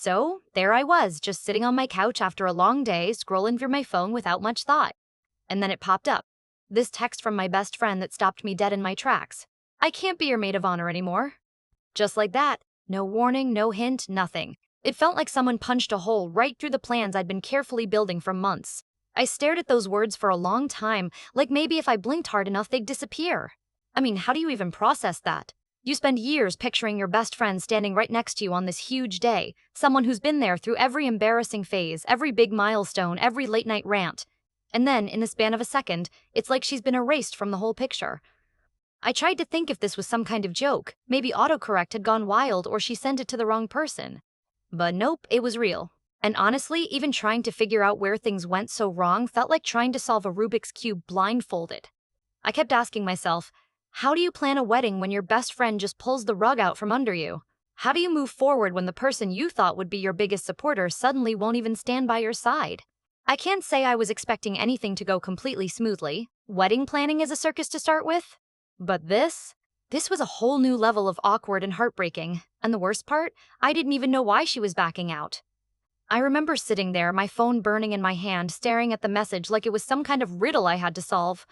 So, there I was, just sitting on my couch after a long day, scrolling through my phone without much thought. And then it popped up. This text from my best friend that stopped me dead in my tracks. "I can't be your maid of honor anymore." Just like that. No warning, no hint, nothing. It felt like someone punched a hole right through the plans I'd been carefully building for months. I stared at those words for a long time, like maybe if I blinked hard enough they'd disappear. I mean, how do you even process that? You spend years picturing your best friend standing right next to you on this huge day, someone who's been there through every embarrassing phase, every big milestone, every late-night rant. And then, in the span of a second, it's like she's been erased from the whole picture. I tried to think if this was some kind of joke. Maybe autocorrect had gone wild or she sent it to the wrong person. But nope, it was real. And honestly, even trying to figure out where things went so wrong felt like trying to solve a Rubik's Cube blindfolded. I kept asking myself, how do you plan a wedding when your best friend just pulls the rug out from under you? How do you move forward when the person you thought would be your biggest supporter suddenly won't even stand by your side? I can't say I was expecting anything to go completely smoothly. Wedding planning is a circus to start with. But this was a whole new level of awkward and heartbreaking. And the worst part, I didn't even know why she was backing out. I remember sitting there, my phone burning in my hand, staring at the message like it was some kind of riddle I had to solve.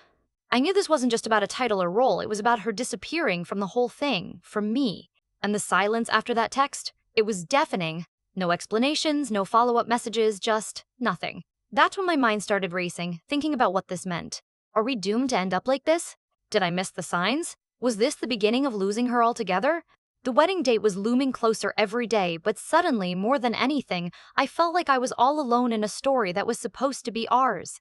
I knew this wasn't just about a title or role, it was about her disappearing from the whole thing, from me. And the silence after that text, it was deafening. No explanations, no follow-up messages, just nothing. That's when my mind started racing, thinking about what this meant. Are we doomed to end up like this? Did I miss the signs? Was this the beginning of losing her altogether? The wedding date was looming closer every day, but suddenly, more than anything, I felt like I was all alone in a story that was supposed to be ours.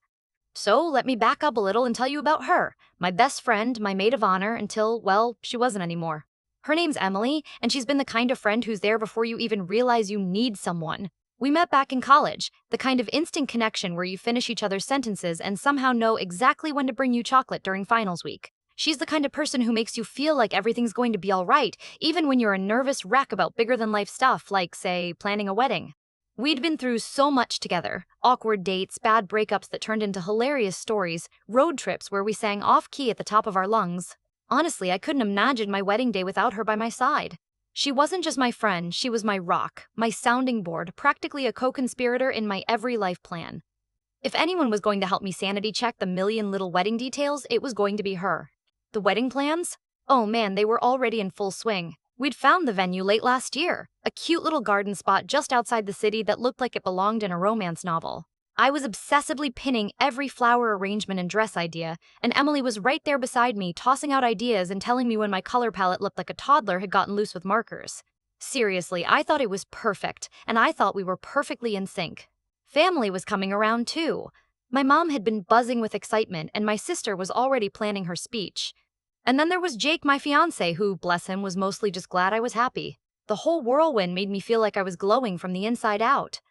So let me back up a little and tell you about her, my best friend, my maid of honor, until, well, she wasn't anymore. Her name's Emily, and she's been the kind of friend who's there before you even realize you need someone. We met back in college, the kind of instant connection where you finish each other's sentences and somehow know exactly when to bring you chocolate during finals week. She's the kind of person who makes you feel like everything's going to be all right, even when you're a nervous wreck about bigger-than-life stuff like, say, planning a wedding. We'd been through so much together. Awkward dates, bad breakups that turned into hilarious stories, road trips where we sang off-key at the top of our lungs. Honestly, I couldn't imagine my wedding day without her by my side. She wasn't just my friend, she was my rock, my sounding board, practically a co-conspirator in my every life plan. If anyone was going to help me sanity check the million little wedding details, it was going to be her. The wedding plans? Oh man, they were already in full swing. We'd found the venue late last year, a cute little garden spot just outside the city that looked like it belonged in a romance novel. I was obsessively pinning every flower arrangement and dress idea, and Emily was right there beside me, tossing out ideas and telling me when my color palette looked like a toddler had gotten loose with markers. Seriously, I thought it was perfect, and I thought we were perfectly in sync. Family was coming around too. My mom had been buzzing with excitement, and my sister was already planning her speech. And then there was Jake, my fiancé, who, bless him, was mostly just glad I was happy. The whole whirlwind made me feel like I was glowing from the inside out.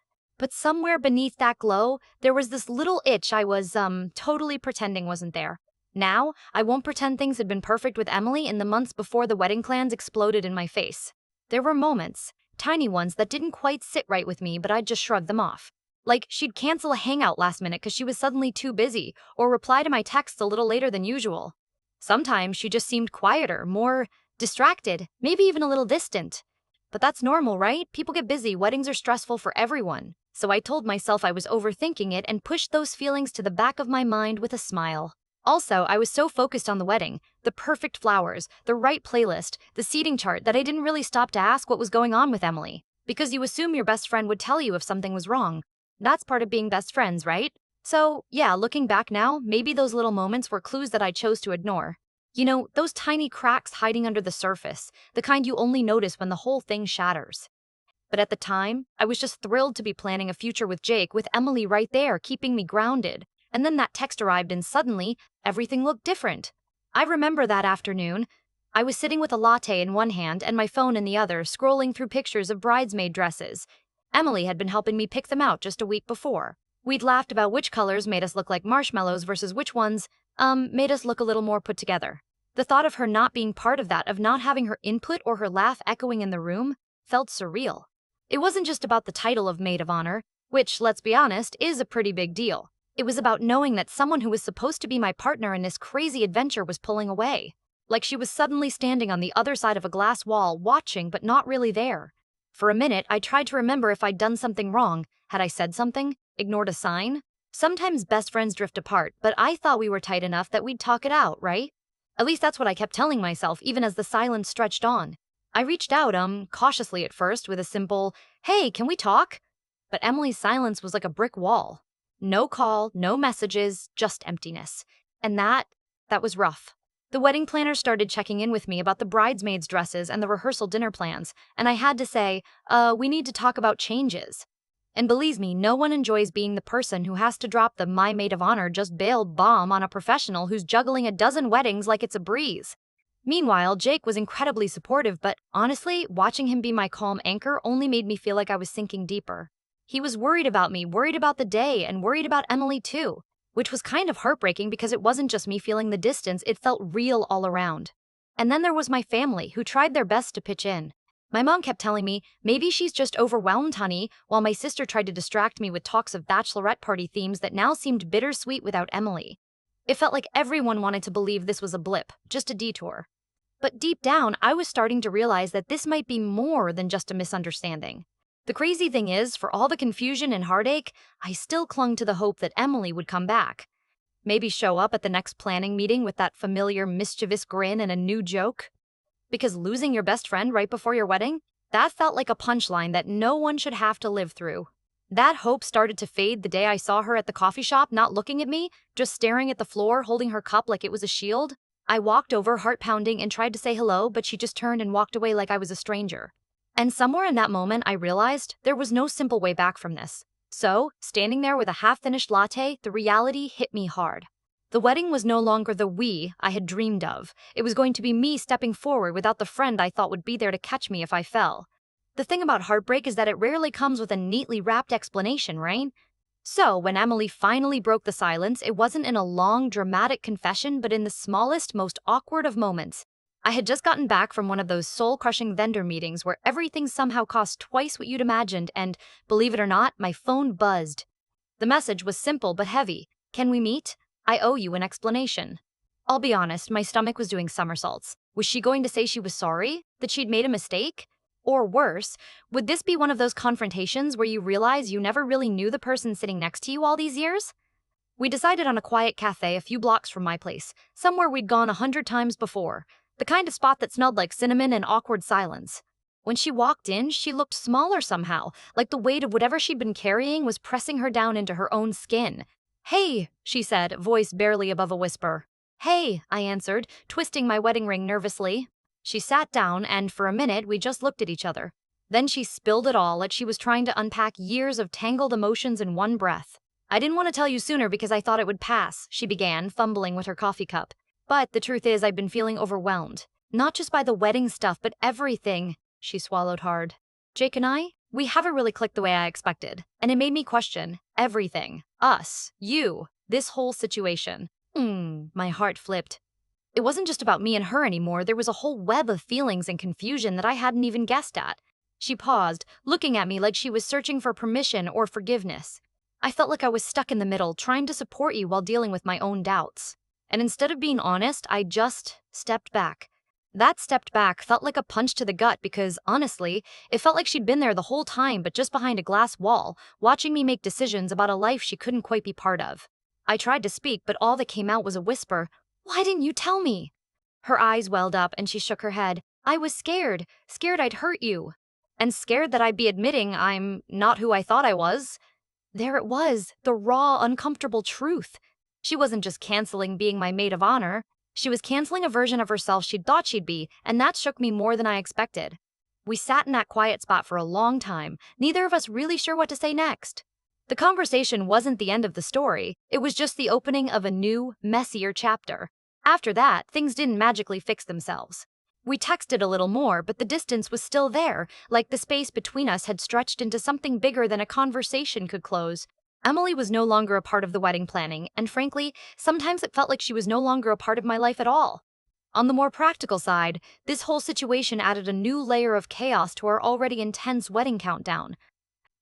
But somewhere beneath that glow, there was this little itch I was, totally pretending wasn't there. Now, I won't pretend things had been perfect with Emily in the months before the wedding plans exploded in my face. There were moments, tiny ones, that didn't quite sit right with me, but I'd just shrug them off. Like, she'd cancel a hangout last minute because she was suddenly too busy, or reply to my texts a little later than usual. Sometimes she just seemed quieter, more distracted, maybe even a little distant. But that's normal, right? People get busy, weddings are stressful for everyone. So I told myself I was overthinking it and pushed those feelings to the back of my mind with a smile. Also, I was so focused on the wedding, the perfect flowers, the right playlist, the seating chart, that I didn't really stop to ask what was going on with Emily. Because you assume your best friend would tell you if something was wrong. That's part of being best friends, right? So, yeah, looking back now, maybe those little moments were clues that I chose to ignore. You know, those tiny cracks hiding under the surface, the kind you only notice when the whole thing shatters. But at the time, I was just thrilled to be planning a future with Jake, with Emily right there, keeping me grounded. And then that text arrived and suddenly, everything looked different. I remember that afternoon. I was sitting with a latte in one hand and my phone in the other, scrolling through pictures of bridesmaid dresses. Emily had been helping me pick them out just a week before. We'd laughed about which colors made us look like marshmallows versus which ones, made us look a little more put together. The thought of her not being part of that, of not having her input or her laugh echoing in the room, felt surreal. It wasn't just about the title of Maid of Honor, which, let's be honest, is a pretty big deal. It was about knowing that someone who was supposed to be my partner in this crazy adventure was pulling away. Like she was suddenly standing on the other side of a glass wall, watching but not really there. For a minute, I tried to remember if I'd done something wrong. Had I said something? Ignored a sign? Sometimes best friends drift apart, but I thought we were tight enough that we'd talk it out, right? At least that's what I kept telling myself, even as the silence stretched on. I reached out, cautiously at first, with a simple, "Hey, can we talk?" But Emily's silence was like a brick wall. No call, no messages, just emptiness. And that was rough. The wedding planner started checking in with me about the bridesmaids' dresses and the rehearsal dinner plans, and I had to say, we need to talk about changes. And believe me, no one enjoys being the person who has to drop the "my maid of honor just bailed" bomb on a professional who's juggling a dozen weddings like it's a breeze. Meanwhile, Jake was incredibly supportive, but honestly, watching him be my calm anchor only made me feel like I was sinking deeper. He was worried about me, worried about the day, and worried about Emily too, which was kind of heartbreaking because it wasn't just me feeling the distance, it felt real all around. And then there was my family, who tried their best to pitch in. My mom kept telling me, "Maybe she's just overwhelmed, honey," while my sister tried to distract me with talks of bachelorette party themes that now seemed bittersweet without Emily. It felt like everyone wanted to believe this was a blip, just a detour. But deep down, I was starting to realize that this might be more than just a misunderstanding. The crazy thing is, for all the confusion and heartache, I still clung to the hope that Emily would come back. Maybe show up at the next planning meeting with that familiar mischievous grin and a new joke. Because losing your best friend right before your wedding? That felt like a punchline that no one should have to live through. That hope started to fade the day I saw her at the coffee shop, not looking at me, just staring at the floor, holding her cup like it was a shield. I walked over, heart pounding, and tried to say hello, but she just turned and walked away like I was a stranger. And somewhere in that moment, I realized there was no simple way back from this. So, standing there with a half-finished latte, the reality hit me hard. The wedding was no longer the we I had dreamed of. It was going to be me stepping forward without the friend I thought would be there to catch me if I fell. The thing about heartbreak is that it rarely comes with a neatly wrapped explanation, right? So, when Emily finally broke the silence, it wasn't in a long, dramatic confession, but in the smallest, most awkward of moments. I had just gotten back from one of those soul-crushing vendor meetings where everything somehow cost twice what you'd imagined, and, believe it or not, my phone buzzed. The message was simple but heavy. "Can we meet? I owe you an explanation." I'll be honest, my stomach was doing somersaults. Was she going to say she was sorry? That she'd made a mistake? Or worse, would this be one of those confrontations where you realize you never really knew the person sitting next to you all these years? We decided on a quiet cafe a few blocks from my place, somewhere we'd gone 100 times before, the kind of spot that smelled like cinnamon and awkward silence. When she walked in, she looked smaller somehow, like the weight of whatever she'd been carrying was pressing her down into her own skin. "Hey," she said, voice barely above a whisper. "Hey," I answered, twisting my wedding ring nervously. She sat down, and for a minute, we just looked at each other. Then she spilled it all, like she was trying to unpack years of tangled emotions in one breath. "I didn't want to tell you sooner because I thought it would pass," she began, fumbling with her coffee cup. "But the truth is, I've been feeling overwhelmed. Not just by the wedding stuff, but everything." She swallowed hard. "Jake and we haven't really clicked the way I expected, and it made me question everything. Us, you, this whole situation." My heart flipped. It wasn't just about me and her anymore, there was a whole web of feelings and confusion that I hadn't even guessed at. She paused, looking at me like she was searching for permission or forgiveness. I felt like I was stuck in the middle, trying to support you while dealing with my own doubts. And instead of being honest, I just stepped back. That stepped back felt like a punch to the gut because, honestly, it felt like she'd been there the whole time but just behind a glass wall, watching me make decisions about a life she couldn't quite be part of. I tried to speak, but all that came out was a whisper. "Why didn't you tell me?" Her eyes welled up and she shook her head. "I was scared I'd hurt you. And scared that I'd be admitting I'm not who I thought I was." There it was, the raw, uncomfortable truth. She wasn't just canceling being my maid of honor. She was canceling a version of herself she'd thought she'd be, and that shook me more than I expected. We sat in that quiet spot for a long time, neither of us really sure what to say next. The conversation wasn't the end of the story, it was just the opening of a new, messier chapter. After that, things didn't magically fix themselves. We texted a little more, but the distance was still there, like the space between us had stretched into something bigger than a conversation could close. Emily was no longer a part of the wedding planning, and frankly, sometimes it felt like she was no longer a part of my life at all. On the more practical side, this whole situation added a new layer of chaos to our already intense wedding countdown.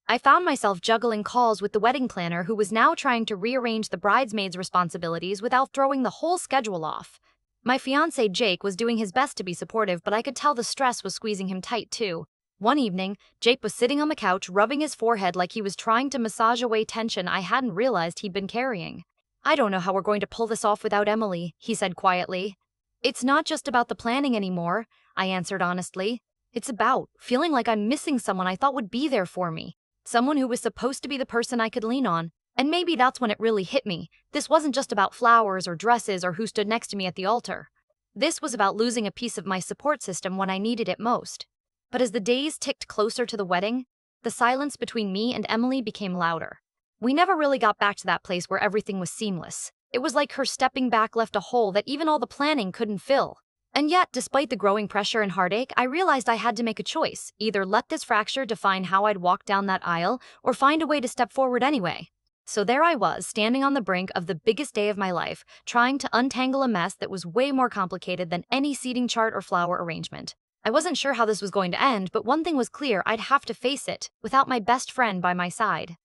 I found myself juggling calls with the wedding planner who was now trying to rearrange the bridesmaids' responsibilities without throwing the whole schedule off. My fiancé Jake was doing his best to be supportive, but I could tell the stress was squeezing him tight too. One evening, Jake was sitting on the couch rubbing his forehead like he was trying to massage away tension I hadn't realized he'd been carrying. "I don't know how we're going to pull this off without Emily," he said quietly. "It's not just about the planning anymore," I answered honestly. "It's about feeling like I'm missing someone I thought would be there for me. Someone who was supposed to be the person I could lean on. And maybe that's when it really hit me. This wasn't just about flowers or dresses or who stood next to me at the altar. This was about losing a piece of my support system when I needed it most." But as the days ticked closer to the wedding, the silence between me and Emily became louder. We never really got back to that place where everything was seamless. It was like her stepping back left a hole that even all the planning couldn't fill. And yet, despite the growing pressure and heartache, I realized I had to make a choice: either let this fracture define how I'd walk down that aisle, or find a way to step forward anyway. So there I was, standing on the brink of the biggest day of my life, trying to untangle a mess that was way more complicated than any seating chart or flower arrangement. I wasn't sure how this was going to end, but one thing was clear: I'd have to face it, without my best friend by my side.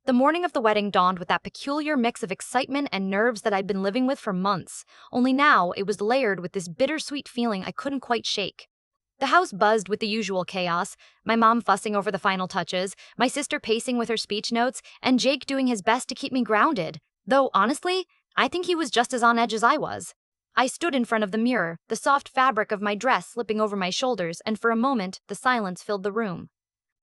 The morning of the wedding dawned with that peculiar mix of excitement and nerves that I'd been living with for months, only now it was layered with this bittersweet feeling I couldn't quite shake. The house buzzed with the usual chaos: my mom fussing over the final touches, my sister pacing with her speech notes, and Jake doing his best to keep me grounded. Though, honestly, I think he was just as on edge as I was. I stood in front of the mirror, the soft fabric of my dress slipping over my shoulders, and for a moment, the silence filled the room.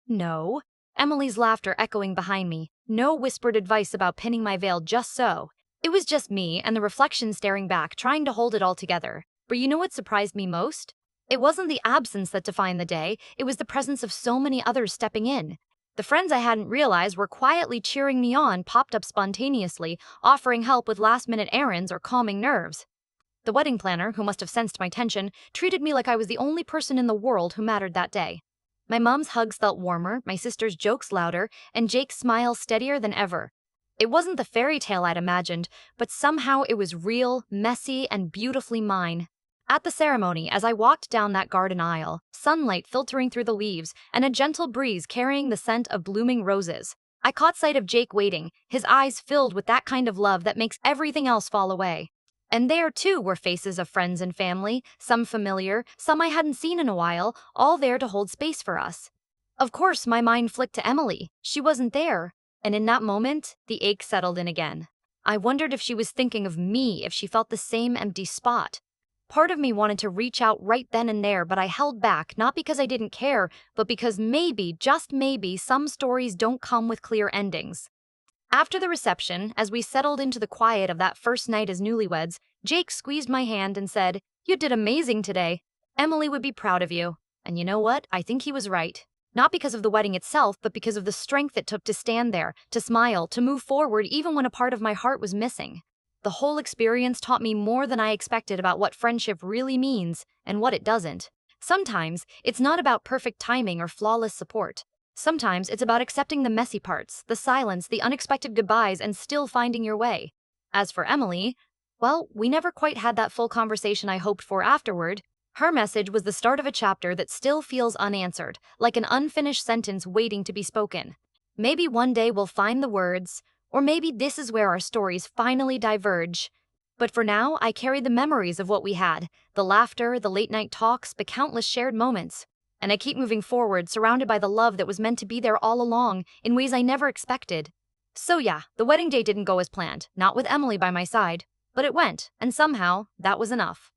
"No." Emily's laughter echoing behind me. No whispered advice about pinning my veil just so. It was just me and the reflection staring back, trying to hold it all together. But you know what surprised me most? It wasn't the absence that defined the day, it was the presence of so many others stepping in. The friends I hadn't realized were quietly cheering me on popped up spontaneously, offering help with last-minute errands or calming nerves. The wedding planner, who must have sensed my tension, treated me like I was the only person in the world who mattered that day. My mom's hugs felt warmer, my sister's jokes louder, and Jake's smile steadier than ever. It wasn't the fairy tale I'd imagined, but somehow it was real, messy, and beautifully mine. At the ceremony, as I walked down that garden aisle, sunlight filtering through the leaves and a gentle breeze carrying the scent of blooming roses, I caught sight of Jake waiting, his eyes filled with that kind of love that makes everything else fall away. And there, too, were faces of friends and family, some familiar, some I hadn't seen in a while, all there to hold space for us. Of course, my mind flicked to Emily. She wasn't there. And in that moment, the ache settled in again. I wondered if she was thinking of me, if she felt the same empty spot. Part of me wanted to reach out right then and there, but I held back, not because I didn't care, but because maybe, just maybe, some stories don't come with clear endings. After the reception, as we settled into the quiet of that first night as newlyweds, Jake squeezed my hand and said, "You did amazing today. Emily would be proud of you." And you know what? I think he was right. Not because of the wedding itself, but because of the strength it took to stand there, to smile, to move forward even when a part of my heart was missing. The whole experience taught me more than I expected about what friendship really means and what it doesn't. Sometimes, it's not about perfect timing or flawless support. Sometimes it's about accepting the messy parts, the silence, the unexpected goodbyes, and still finding your way. As for Emily, well, we never quite had that full conversation I hoped for afterward. Her message was the start of a chapter that still feels unanswered, like an unfinished sentence waiting to be spoken. Maybe one day we'll find the words, or maybe this is where our stories finally diverge. But for now, I carry the memories of what we had, the laughter, the late-night talks, the countless shared moments. And I keep moving forward, surrounded by the love that was meant to be there all along, in ways I never expected. So yeah, the wedding day didn't go as planned, not with Emily by my side. But it went, and somehow, that was enough.